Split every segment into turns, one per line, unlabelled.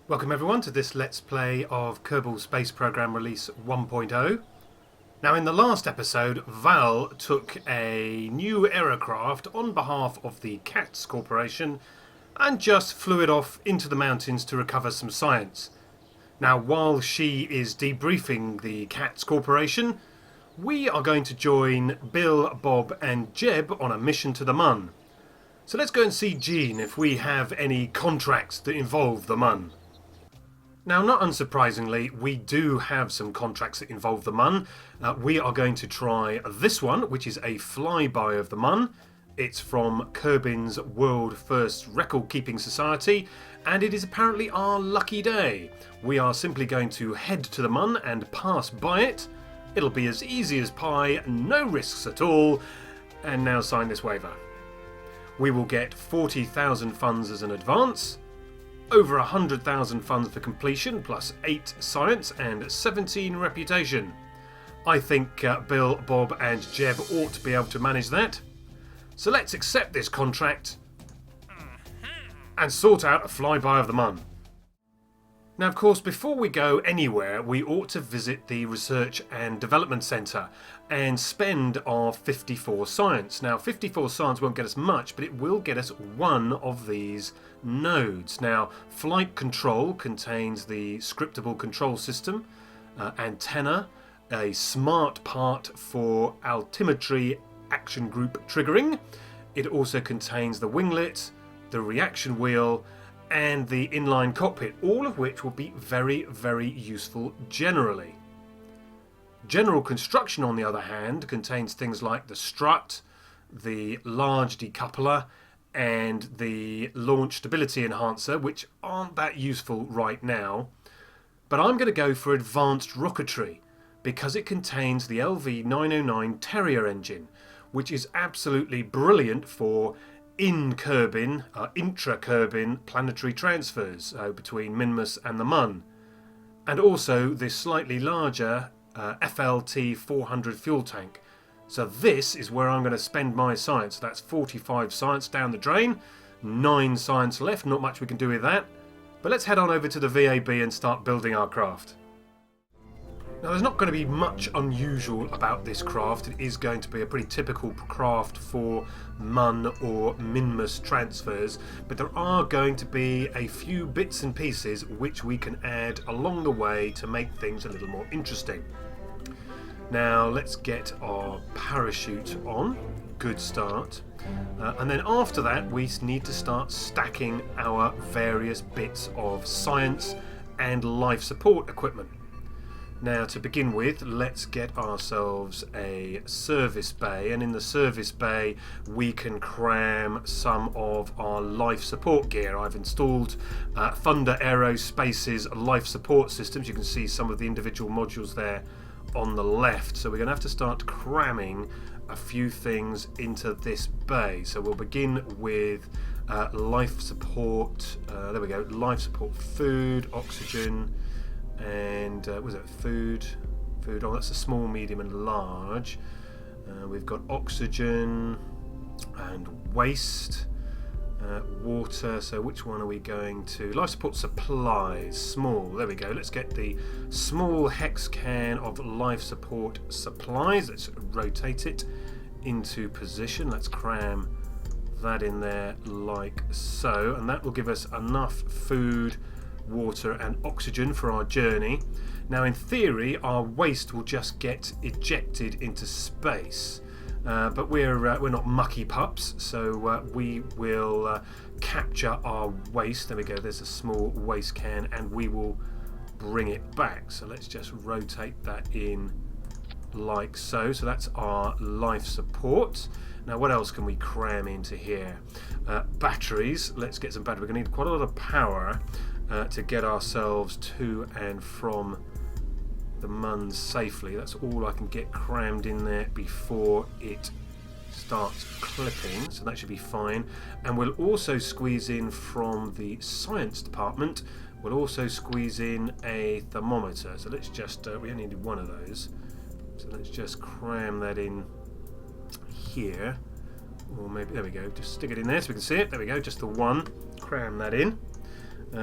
Welcome everyone to this Let's Play of Kerbal Space Program Release 1.0. Now in the last episode, Val took a new aerocraft on behalf of the CATS Corporation and just flew it off into the mountains to recover some science. Now while she is debriefing the CATS Corporation, we are going to join Bill, Bob and Jeb on a mission to the Mun. So let's go and see Jean if we have any contracts that involve the Mun. Now, not unsurprisingly, we do have some contracts that involve the Mun. We are going to try this one, which is a flyby of the Mun. It's from Kerbin's World First Record Keeping Society, and it is apparently our lucky day. We are simply going to head to the Mun and pass by it. It'll be as easy as pie, no risks at all, and now sign this waiver. We will get 40,000 funds as an advance, over 100,000 funds for completion, plus 8 science and 17 reputation. I think Bill, Bob and Jeb ought to be able to manage that. So let's accept this contract and sort out a flyby of the Mun. Now of course, before we go anywhere, we ought to visit the Research and Development Centre and spend our 54 science. Now 54 science won't get us much, but it will get us one of these nodes. Now flight control contains the scriptable control system, antenna, a smart part for altimetry action group triggering. It also contains the winglet, the reaction wheel and the inline cockpit, all of which will be very, very useful generally. General construction, on the other hand, contains things like the strut, the large decoupler, and the launch stability enhancer, which aren't that useful right now. But I'm going to go for advanced rocketry because it contains the LV909 Terrier engine, which is absolutely brilliant for intra-Kerbin planetary transfers between Minmus and the Mun, and also this slightly larger FLT 400 fuel tank. So this is where I'm going to spend my science. That's 45 science down the drain, 9 science left, not much we can do with that. But let's head on over to the VAB and start building our craft. Now there's not going to be much unusual about this craft. It is going to be a pretty typical craft for Mun or Minmus transfers, but there are going to be a few bits and pieces which we can add along the way to make things a little more interesting. Now let's get our parachute on. Good start. And then after that we need to start stacking our various bits of science and life support equipment. Now to begin with, let's get ourselves a service bay, and in the service bay we can cram some of our life support gear. I've installed Thunder Aerospace's life support systems. You can see some of the individual modules there on the left, so we're going to have to start cramming a few things into this bay. So we'll begin with life support, there we go, life support, food, oxygen, and was it food, oh that's a small, medium and large. We've got oxygen and waste, water, so which one are we going to? Life support supplies, small, there we go. Let's get the small hex can of life support supplies. Let's rotate it into position. Let's cram that in there like so, and that will give us enough food, water and oxygen for our journey. Now in theory our waste will just get ejected into space, but we're not mucky pups, so we will capture our waste. There we go, there's a small waste can, and we will bring it back. So let's just rotate that in like so. So that's our life support. Now what else can we cram into here? Batteries. Let's get some batteries. We're going to need quite a lot of power to get ourselves to and from the Mun safely. That's all I can get crammed in there before it starts clipping, so that should be fine. And we'll also squeeze in from the science department, we'll also squeeze in a thermometer. So let's just, we only need one of those, so let's just cram that in here, or maybe, there we go, just stick it in there so we can see it. There we go, just the one, cram that in.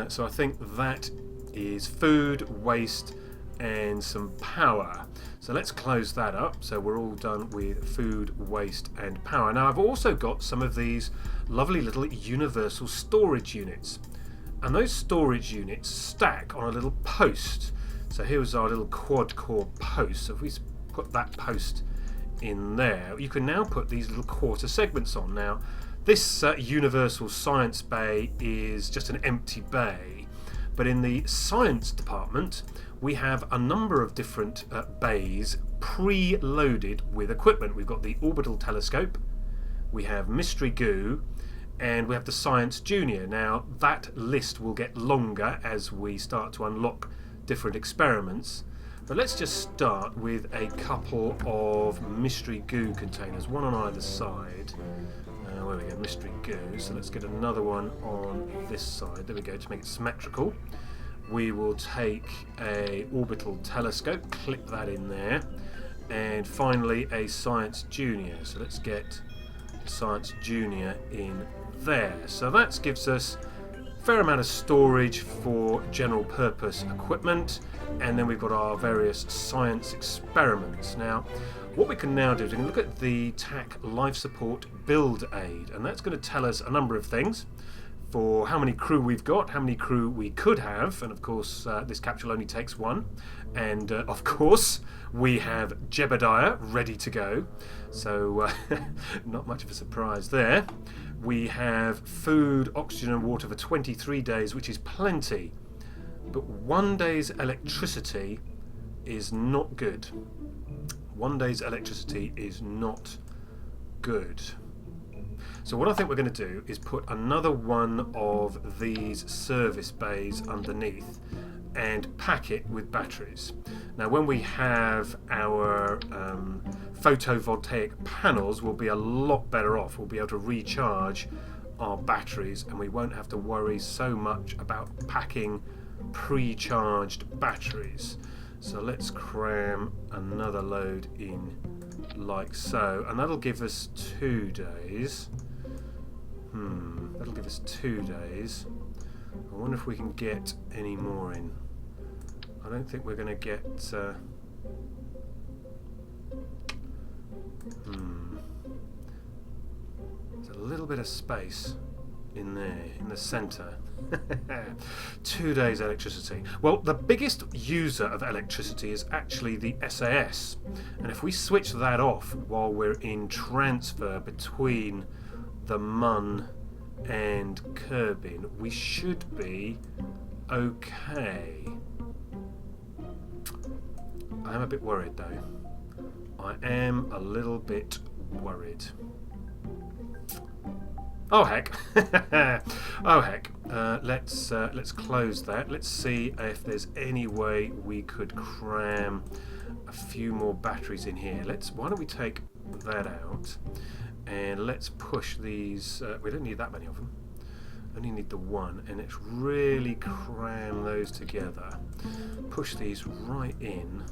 So I think that is food, waste, and some power. So let's close that up. So we're all done with food, waste, and power. Now I've also got some of these lovely little universal storage units. And those storage units stack on a little post. So here's our little quad core post. So if we put that post in there, you can now put these little quarter segments on. Now this universal science bay is just an empty bay, but in the science department we have a number of different bays pre-loaded with equipment. We've got the orbital telescope, we have mystery goo, and we have the Science Junior. Now that list will get longer as we start to unlock different experiments, but let's just start with a couple of mystery goo containers, one on either side. Where we go, mystery goo. So let's get another one on this side. There we go, to make it symmetrical. We will take a orbital telescope, clip that in there, and finally a Science Junior. So let's get Science Junior in there. So that gives us a fair amount of storage for general purpose equipment, and then we've got our various science experiments. Now what we can now do is we can look at the TAC life support build aid, and that's going to tell us a number of things. For how many crew we've got, how many crew we could have, and of course this capsule only takes one, and of course we have Jebediah ready to go, so not much of a surprise there. We have food, oxygen and water for 23 days, which is plenty, but 1 day's electricity is not good. 1 day's electricity is not good. So what I think we're going to do is put another one of these service bays underneath and pack it with batteries. Now when we have our photovoltaic panels, we'll be a lot better off. We'll be able to recharge our batteries and we won't have to worry so much about packing pre-charged batteries. So let's cram another load in like so, and that'll give us 2 days. That'll give us 2 days. I wonder if we can get any more in. I don't think we're going to get there's a little bit of space in there, in the centre. 2 days electricity. Well, the biggest user of electricity is actually the SAS, and if we switch that off while we're in transfer between the Mun and Kerbin, we should be okay. I am a bit worried though. I am a little bit worried. Oh heck! Oh heck! Let's close that. Let's see if there's any way we could cram a few more batteries in here. Why don't we take that out and let's push these. We don't need that many of them. Only need the one, and let's really cram those together. Push these right in,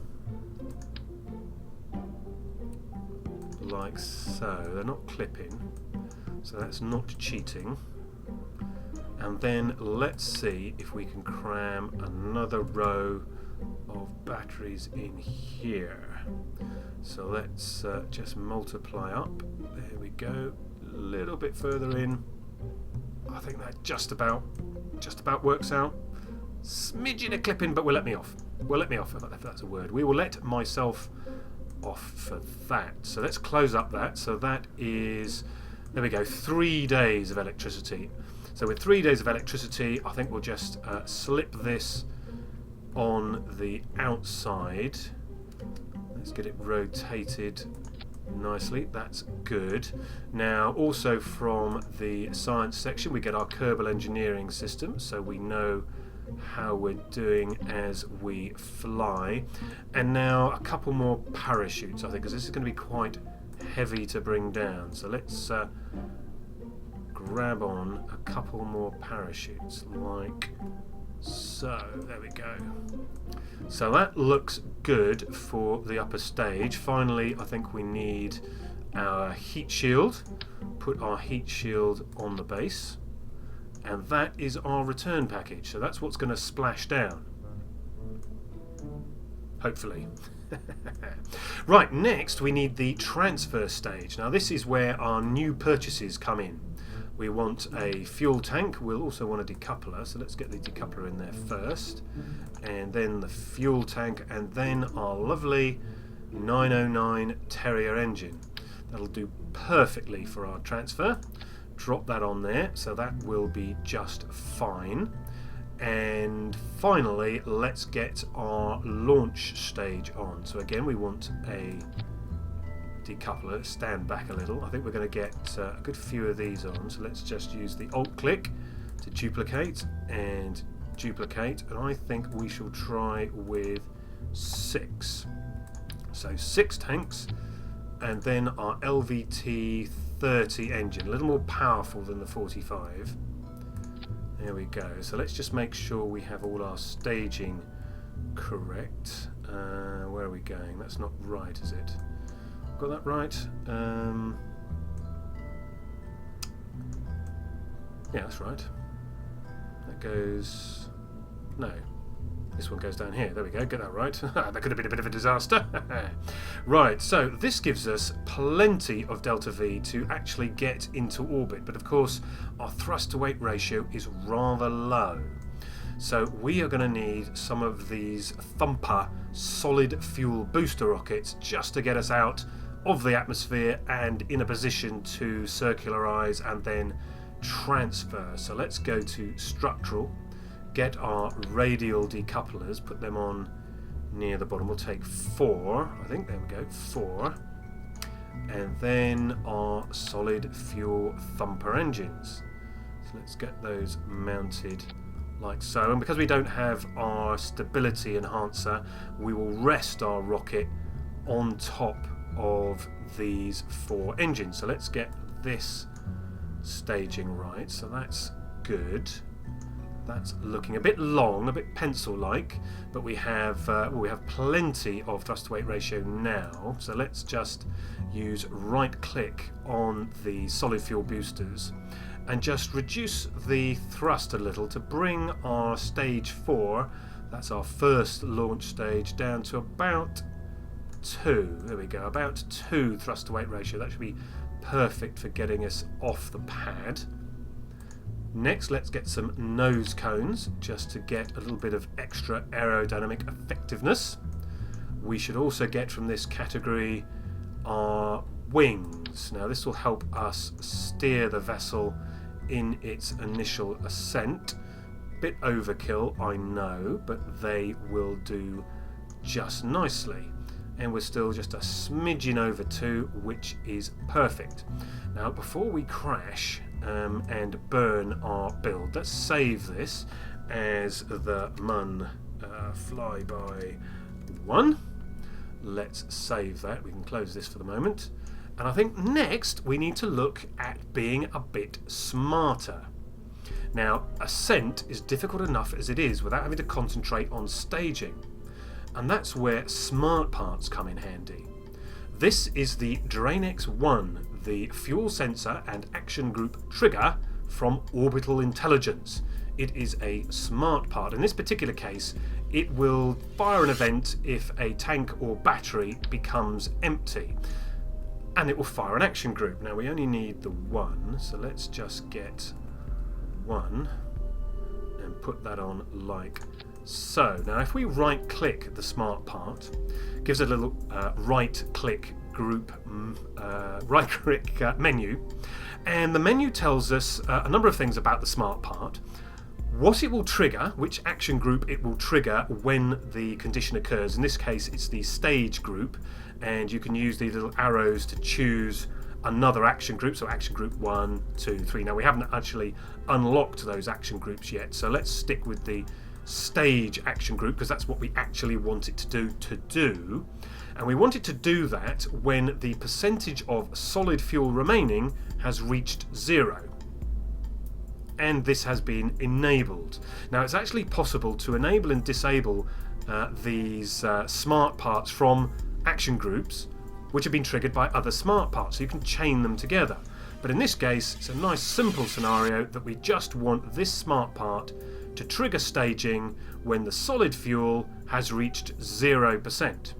like so. They're not clipping. So that's not cheating. And then let's see if we can cram another row of batteries in here. So let's just multiply up. There we go. A little bit further in. I think that just about works out. Smidgen of clipping, but will let me off. Will let me off, if that's a word. We will let myself off for that. So let's close up that. So that is, there we go, 3 days of electricity. So with 3 days of electricity, I think we'll just slip this on the outside. Let's get it rotated nicely. That's good. Now also from the science section we get our Kerbal engineering system, so we know how we're doing as we fly. And now a couple more parachutes, I think, because this is going to be quite heavy to bring down. So let's grab on a couple more parachutes like so. There we go. So that looks good for the upper stage. Finally, I think we need our heat shield. Put our heat shield on the base, and that is our return package. So that's what's going to splash down. Hopefully. Right, next we need the transfer stage. Now this is where our new purchases come in. We want a fuel tank. We'll also want a decoupler, so let's get the decoupler in there first, and then the fuel tank, and then our lovely 909 Terrier engine. That'll do perfectly for our transfer. Drop that on there, so that will be just fine. And finally, let's get our launch stage on. So again, we want a decoupler. Let's stand back a little. I think we're going to get a good few of these on, so let's just use the alt click to duplicate and duplicate, and I think we shall try with 6. So 6 tanks, and then our LVT 30 engine, a little more powerful than the 45. There we go. So let's just make sure we have all our staging correct. Where are we going? That's not right, is it? Got that right? Yeah, that's right. That goes... No. This one goes down here. There we go. Get that right. That could have been a bit of a disaster. Right, so this gives us plenty of delta V to actually get into orbit. But of course, our thrust to weight ratio is rather low. So we are going to need some of these Thumper solid fuel booster rockets just to get us out of the atmosphere and in a position to circularize and then transfer. So let's go to structural, get our radial decouplers, put them on near the bottom. We'll take 4, I think. There we go, 4. And then our solid fuel Thumper engines. So let's get those mounted like so. And because we don't have our stability enhancer, we will rest our rocket on top of these 4 engines. So let's get this staging right. So that's good. That's looking a bit long, a bit pencil-like, but we have plenty of thrust to weight ratio now. So let's just use right-click on the solid fuel boosters and just reduce the thrust a little to bring our stage 4, that's our first launch stage, down to about 2. There we go, about 2 thrust to weight ratio. That should be perfect for getting us off the pad. Next, let's get some nose cones just to get a little bit of extra aerodynamic effectiveness. We should also get from this category our wings. Now this will help us steer the vessel in its initial ascent. Bit overkill, I know, but they will do just nicely. And we're still just a smidgen over 2, which is perfect. Now before we crash and burn our build, let's save this as the MUN flyby 1. Let's save that. We can close this for the moment. And I think next we need to look at being a bit smarter. Now, ascent is difficult enough as it is without having to concentrate on staging. And that's where smart parts come in handy. This is the Dranex 1, the fuel sensor and action group trigger from Orbital Intelligence. It is a smart part. In this particular case, it will fire an event if a tank or battery becomes empty. And it will fire an action group. Now we only need the 1, so let's just get 1 and put that on like so. Now if we right click the smart part, gives a little right click group right click menu, and the menu tells us a number of things about the smart part. What it will trigger, which action group it will trigger when the condition occurs. In this case it's the stage group, and you can use these little arrows to choose another action group, so action group 1, 2, 3. Now we haven't actually unlocked those action groups yet, so let's stick with the stage action group because that's what we actually want it to do. And we want it to do that when the percentage of solid fuel remaining has reached 0. And this has been enabled. Now it's actually possible to enable and disable these smart parts from action groups which have been triggered by other smart parts, so you can chain them together. But in this case, it's a nice simple scenario that we just want this smart part to trigger staging when the solid fuel has reached 0%.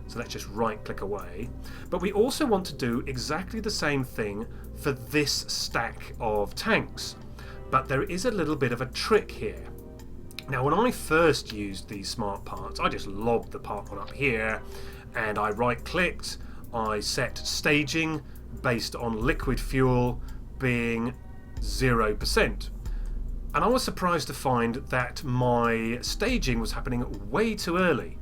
So let's just right click away. But we also want to do exactly the same thing for this stack of tanks. But there is a little bit of a trick here. Now when I first used these smart parts, I just lobbed the part one up here and I right clicked, I set staging based on liquid fuel being 0%. And I was surprised to find that my staging was happening way too early.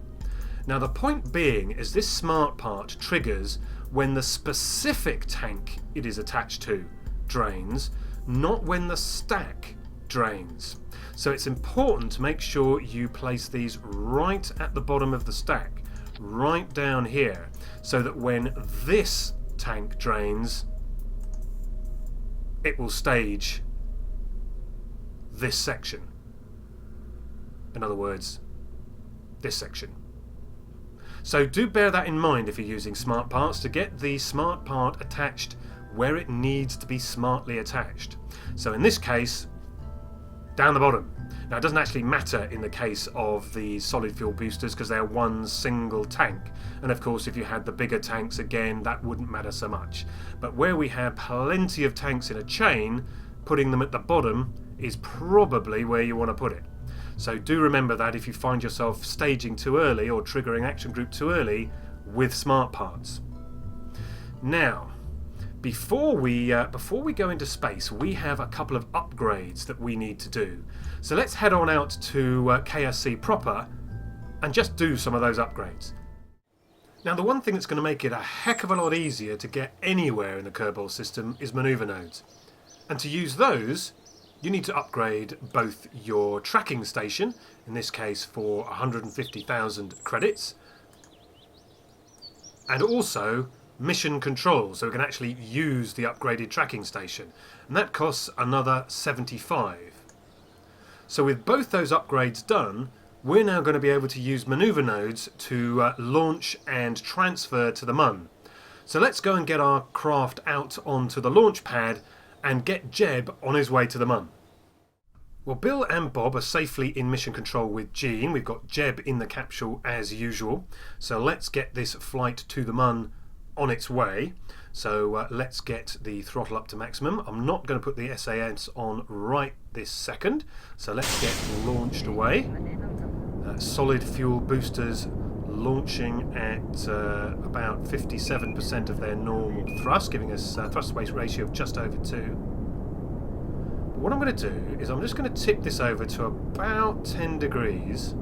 Now the point being is this smart part triggers when the specific tank it is attached to drains, not when the stack drains. So it's important to make sure you place these right at the bottom of the stack, right down here, so that when this tank drains, it will stage this section. In other words, this section. So do bear that in mind if you're using smart parts, to get the smart part attached where it needs to be smartly attached. So in this case, down the bottom. Now it doesn't actually matter in the case of the solid fuel boosters because they're one single tank, and of course if you had the bigger tanks again that wouldn't matter so much. But where we have plenty of tanks in a chain, putting them at the bottom is probably where you want to put it. So do remember that if you find yourself staging too early or triggering action group too early with smart parts. Now, before we go into space, we have a couple of upgrades that we need to do. So let's head on out to KSC proper and just do some of those upgrades. Now the one thing that's going to make it a heck of a lot easier to get anywhere in the Kerbal system is maneuver nodes. And to use those, you need to upgrade both your tracking station, in this case for 150,000 credits, and also mission control, so we can actually use the upgraded tracking station, and that costs another 75. So with both those upgrades done, we're now going to be able to use maneuver nodes to launch and transfer to the Mun. So let's go and get our craft out onto the launch pad and get Jeb on his way to the Mun. Well, Bill and Bob are safely in mission control with Jean. We've got Jeb in the capsule as usual. So let's get this flight to the Mun on its way. So let's get the throttle up to maximum. I'm not going to put the SAS on right this second. So let's get launched away. Solid fuel boosters launching at about 57% of their normal thrust, giving us a thrust to weight ratio of just over 2. But what I'm going to do is I'm just going to tip this over to about 10 degrees,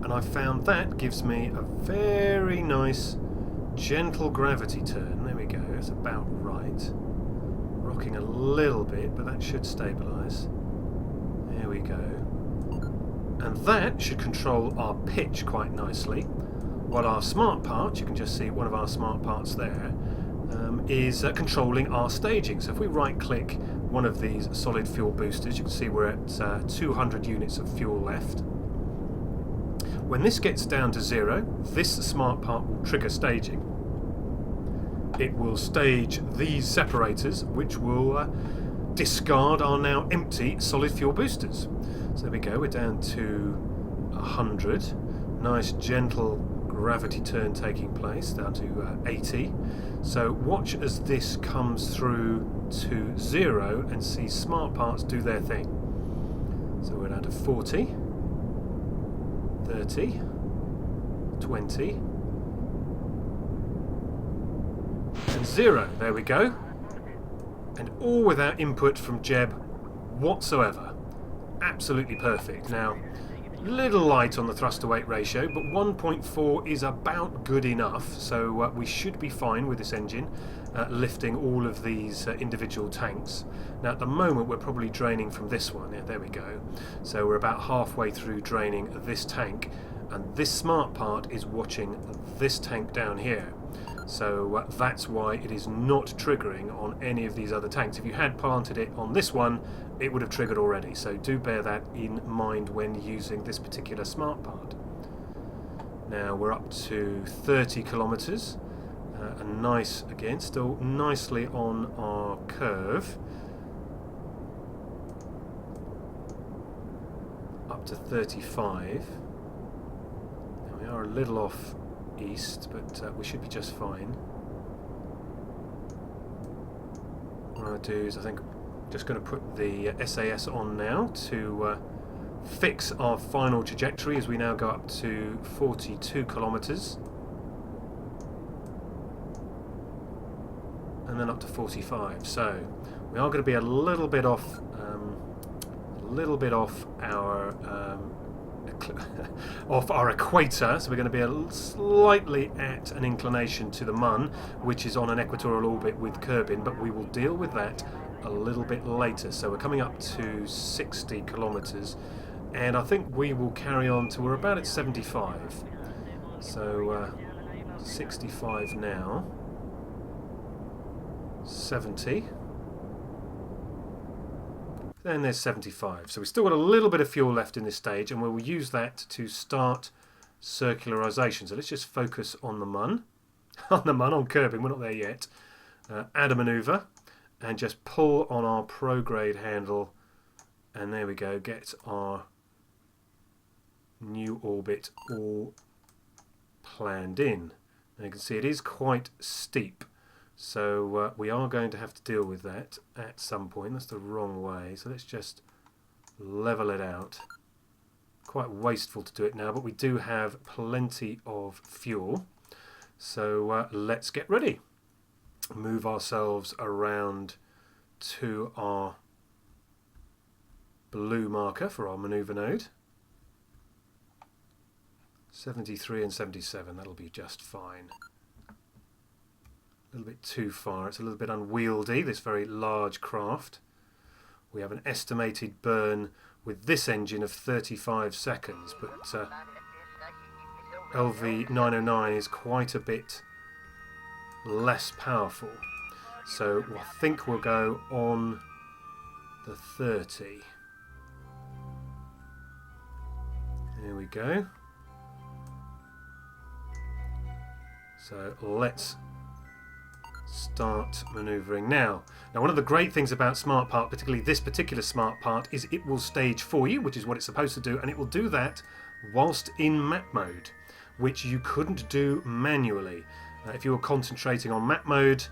and I found that gives me a very nice gentle gravity turn. There we go, that's about right. Rocking a little bit, but that should stabilise. There we go. And that should control our pitch quite nicely, while our smart part, you can just see one of our smart parts there, is controlling our staging. So if we right click one of these solid fuel boosters, you can see we're at 200 units of fuel left. When this gets down to 0, this smart part will trigger staging. It will stage these separators, which will discard our now empty solid fuel boosters. So there we go, we're down to 100. Nice gentle gravity turn taking place, down to 80. So watch as this comes through to 0 and see smart parts do their thing. So we're down to 40, 30, 20, and 0. There we go. And all without input from Jeb whatsoever. Absolutely perfect. Now, little light on the thrust to weight ratio, but 1.4 is about good enough, so we should be fine with this engine lifting all of these individual tanks. Now at the moment we're probably draining from this one. Yeah, there we go. So we're about halfway through draining this tank, and this smart part is watching this tank down here. So that's why it is not triggering on any of these other tanks. If you had planted it on this one, it would have triggered already. So do bear that in mind when using this particular smart part. Now we're up to 30 kilometers. a nice, again, still nicely on our curve. Up to 35. Now we are a little off east, but we should be just fine. What I'll do is I think just going to put the SAS on now to fix our final trajectory as we now go up to 42 kilometers. And then up to 45. So we are going to be a little bit off our off our equator, so we're going to be slightly at an inclination to the Mun, which is on an equatorial orbit with Kerbin, but we will deal with that a little bit later. So we're coming up to 60 kilometers, and I think we will carry on to, we're about at 75. So 65 now, 70. Then there's 75. So we've still got a little bit of fuel left in this stage, and we will use that to start circularization. So let's just focus on the Mun. On Kerbin, we're not there yet. Add a maneuver, and just pull on our prograde handle, and there we go, get our new orbit all planned in. And you can see it is quite steep. So we are going to have to deal with that at some point. That's the wrong way. So let's just level it out. Quite wasteful to do it now, but we do have plenty of fuel. So let's get ready. Move ourselves around to our blue marker for our maneuver node. 73 and 77, that'll be just fine. A little bit too far, it's a little bit unwieldy, this very large craft. We have an estimated burn with this engine of 35 seconds, but LV909 is quite a bit less powerful. So I think we'll go on the 30. There we go. So let's start manoeuvring now. Now, one of the great things about Smart Part, particularly this particular Smart Part, is it will stage for you, which is what it's supposed to do, and it will do that whilst in map mode, which you couldn't do manually. If you were concentrating on map mode,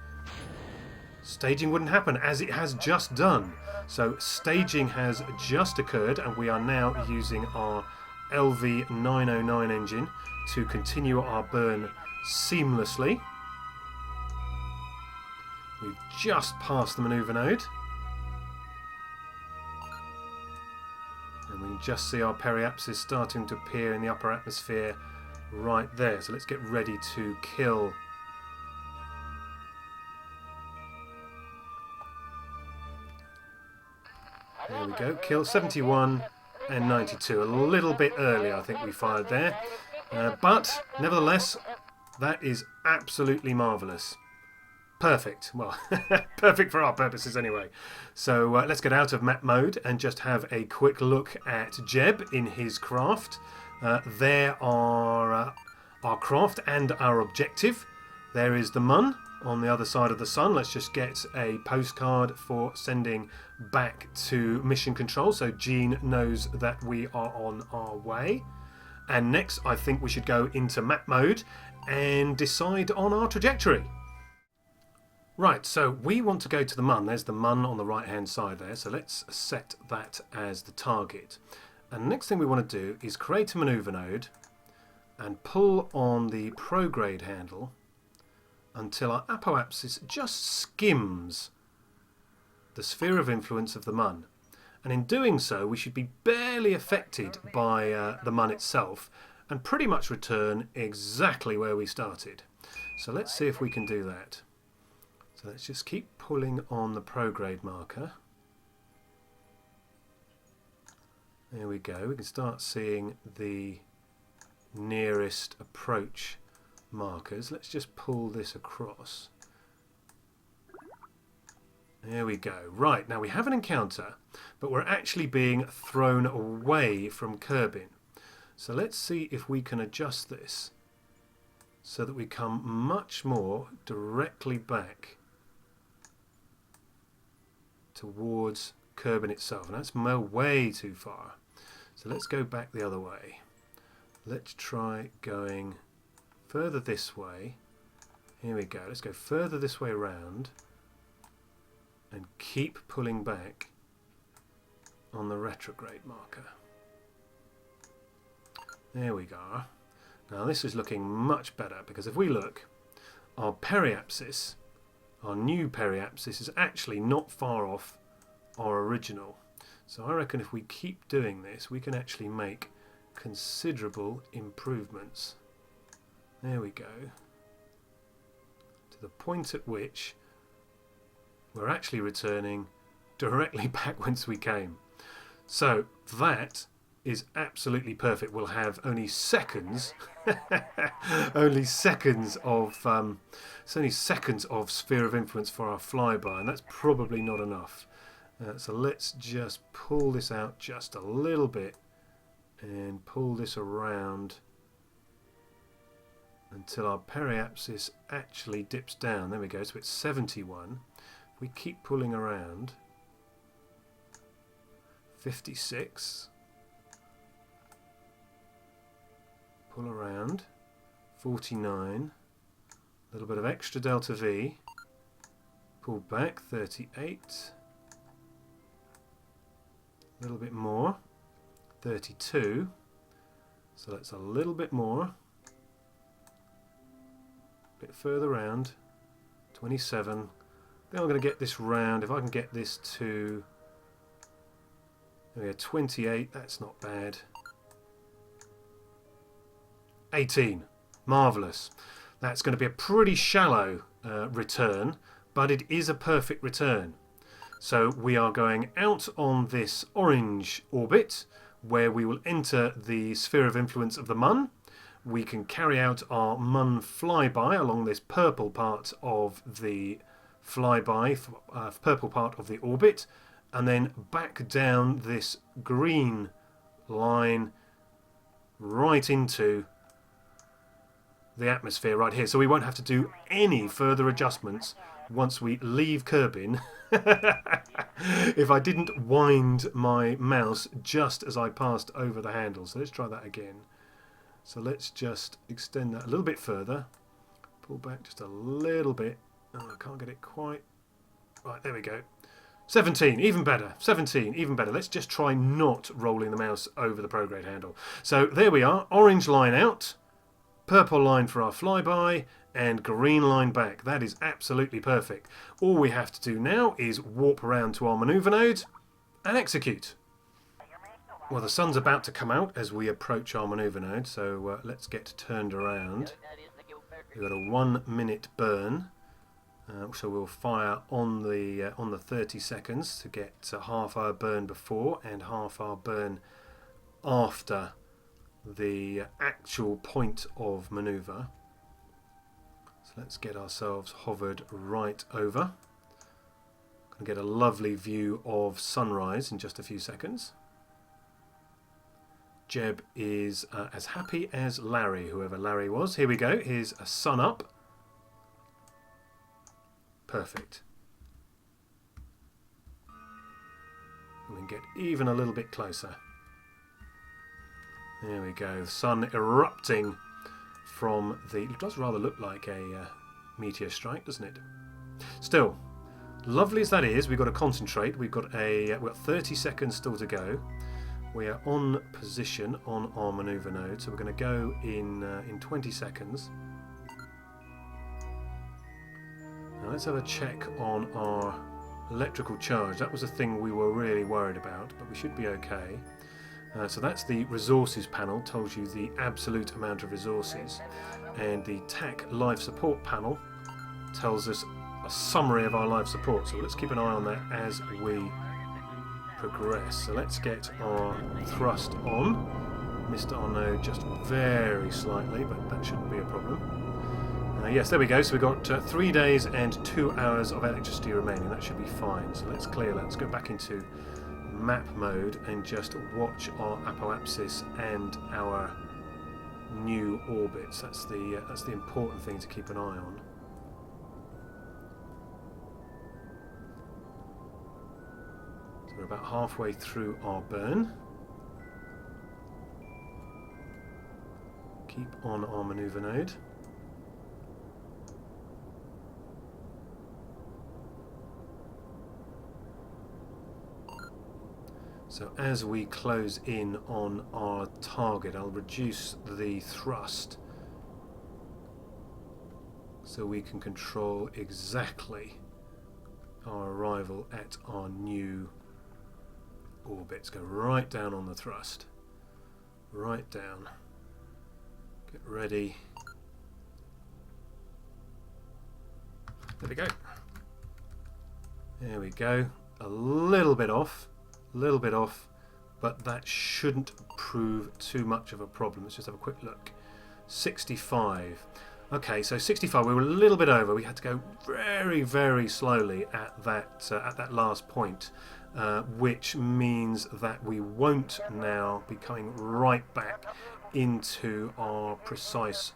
staging wouldn't happen, as it has just done. So staging has just occurred, and we are now using our LV909 engine to continue our burn seamlessly. We've just passed the manoeuvre node, and we can just see our periapsis starting to appear in the upper atmosphere right there. So let's get ready to kill. There we go, kill 71 and 92. A little bit early, I think we fired there, but nevertheless that is absolutely marvellous. Perfect. Well, perfect for our purposes anyway. So let's get out of map mode and just have a quick look at Jeb in his craft. There are our craft and our objective. There is the Mun on the other side of the sun. Let's just get a postcard for sending back to mission control so Jean knows that we are on our way. And next I think we should go into map mode and decide on our trajectory. Right, so we want to go to the Mun. There's the Mun on the right hand side there, so let's set that as the target. And the next thing we want to do is create a manoeuvre node and pull on the prograde handle until our apoapsis just skims the sphere of influence of the Mun. And in doing so, we should be barely affected by the Mun itself and pretty much return exactly where we started. So let's see if we can do that. So let's just keep pulling on the prograde marker. There we go. We can start seeing the nearest approach markers. Let's just pull this across. There we go. Right, now we have an encounter, but we're actually being thrown away from Kerbin. So let's see if we can adjust this so that we come much more directly back towards Kerbin itself, and that's way too far. So let's go back the other way. Let's try going further this way. Here we go. Let's go further this way around and keep pulling back on the retrograde marker. There we go. Now this is looking much better, because if we look, our periapsis, our new periapsis, is actually not far off our original. So I reckon if we keep doing this, we can actually make considerable improvements. There we go. To the point at which we're actually returning directly back whence we came. So that is absolutely perfect. We'll have only seconds, only seconds of it's only seconds of sphere of influence for our flyby, and that's probably not enough. So let's just pull this out just a little bit and pull this around until our periapsis actually dips down. There we go. So it's 71. If we keep pulling around, 56. Pull around, 49. A little bit of extra delta V. Pull back, 38. A little bit more, 32. So that's a little bit more. A bit further round, 27. Then I'm going to get this round. If I can get this to, there we go, 28. That's not bad. 18. Marvellous. That's going to be a pretty shallow return, but it is a perfect return. So we are going out on this orange orbit, where we will enter the sphere of influence of the Mun. We can carry out our Mun flyby along this purple part of the flyby, purple part of the orbit, and then back down this green line right into the atmosphere right here. So we won't have to do any further adjustments once we leave Kerbin. If I didn't wind my mouse just as I passed over the handle. So let's try that again. So let's just extend that a little bit further. Pull back just a little bit. Oh, I can't get it quite. Right, there we go. 17, even better. 17, even better. Let's just try not rolling the mouse over the prograde handle. So there we are. Orange line out. Purple line for our flyby, and green line back. That is absolutely perfect. All we have to do now is warp around to our manoeuvre node and execute. Well, the sun's about to come out as we approach our manoeuvre node, so let's get turned around. We've got a 1 minute burn, so we'll fire on the 30 seconds to get half our burn before and half our burn after the actual point of manoeuvre. So let's get ourselves hovered right over. Going to get a lovely view of sunrise in just a few seconds. Jeb is as happy as Larry, whoever Larry was. Here we go. Here's a sun up. Perfect. We can get even a little bit closer. There we go, the sun erupting from the... It does rather look like a meteor strike, doesn't it? Still, lovely as that is, we've got to concentrate. We've got 30 seconds still to go. We are on position on our manoeuvre node, so we're going to go in 20 seconds. Now let's have a check on our electrical charge. That was a thing we were really worried about, but we should be okay. So that's the resources panel, tells you the absolute amount of resources, and the TAC life support panel tells us a summary of our life support. So let's keep an eye on that as we progress. So let's get our thrust on. Missed our node just very slightly, but that shouldn't be a problem. Yes, there we go. So we've got 3 days and 2 hours of electricity remaining. That should be fine. So let's clear that. Let's go back into map mode and just watch our apoapsis and our new orbits. That's the important thing to keep an eye on. So we're about halfway through our burn. Keep on our manoeuvre node. So as we close in on our target, I'll reduce the thrust so we can control exactly our arrival at our new orbits. Go right down on the thrust. Right down. Get ready. There we go. There we go. A little bit off. But that shouldn't prove too much of a problem. Let's just have a quick look. 65. Okay, so 65, we were a little bit over. We had to go very, very slowly at that last point, which means that we won't now be coming right back into our precise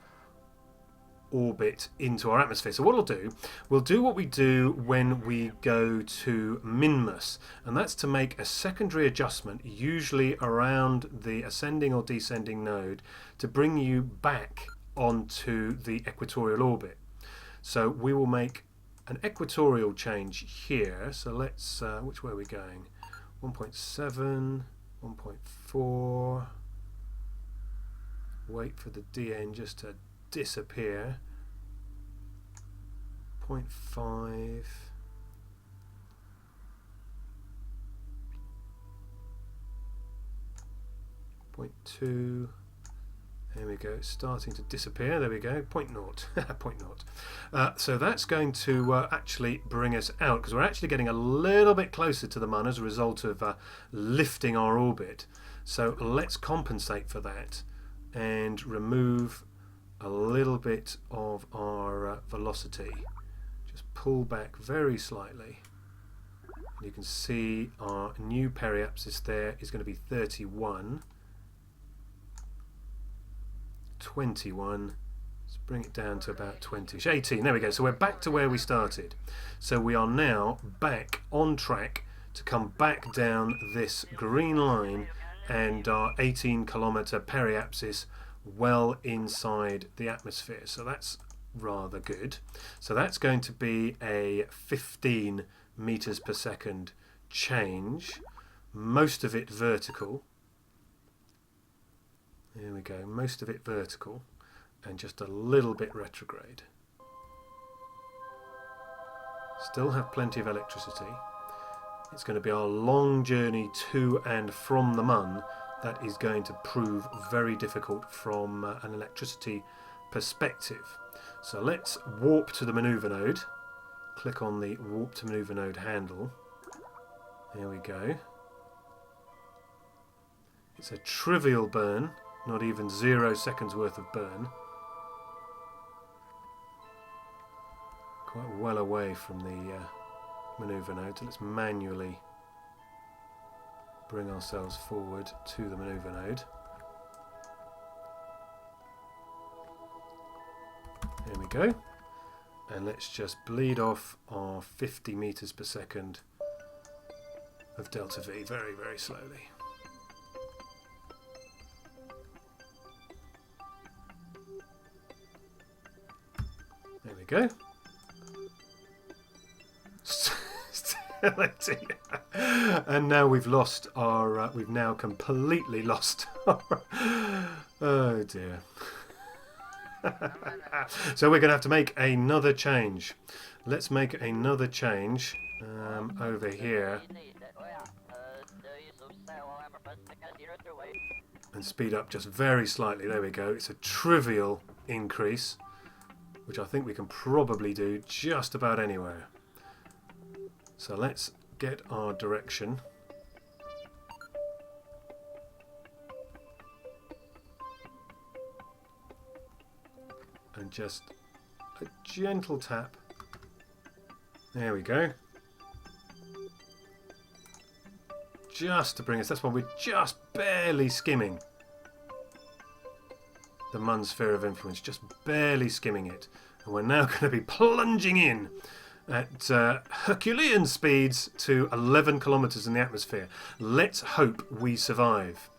orbit into our atmosphere. So what we'll do what we do when we go to Minmus, and that's to make a secondary adjustment, usually around the ascending or descending node, to bring you back onto the equatorial orbit. So we will make an equatorial change here. So let's, which way are we going? 1.7, 1.4. Wait for the DN just to disappear. 0.5. 0.2. There we go, it's starting to disappear. There we go, 0.0. 0.0. So that's going to actually bring us out, because we're actually getting a little bit closer to the Mun as a result of lifting our orbit. So let's compensate for that and remove a little bit of our velocity. Just pull back very slightly. And you can see our new periapsis there is going to be 31. 21. Let's bring it down to about 20. 18. There we go. So we're back to where we started. So we are now back on track to come back down this green line and our 18-kilometer periapsis well inside the atmosphere. So that's rather good. So that's going to be a 15 meters per second change, most of it vertical. There we go, most of it vertical and just a little bit retrograde. Still have plenty of electricity. It's going to be our long journey to and from the Mun that is going to prove very difficult from an electricity perspective. So let's warp to the manoeuvre node. Click on the warp to manoeuvre node handle. There we go. It's a trivial burn. Not even 0 seconds worth of burn. Quite well away from the manoeuvre node, so let's manually bring ourselves forward to the manoeuvre node. There we go. And let's just bleed off our 50 meters per second of delta V very, very slowly. There we go. And now we've lost our. We've now completely lost our. Oh dear. So we're going to have to make another change. Let's make another change over here. And speed up just very slightly. There we go. It's a trivial increase, which I think we can probably do just about anywhere. So let's get our direction. And just a gentle tap. There we go. Just to bring us, that's why we're just barely skimming. the Mun's sphere of influence, just barely skimming it. And we're now going to be plunging in at Herculean speeds to 11 kilometres in the atmosphere. Let's hope we survive.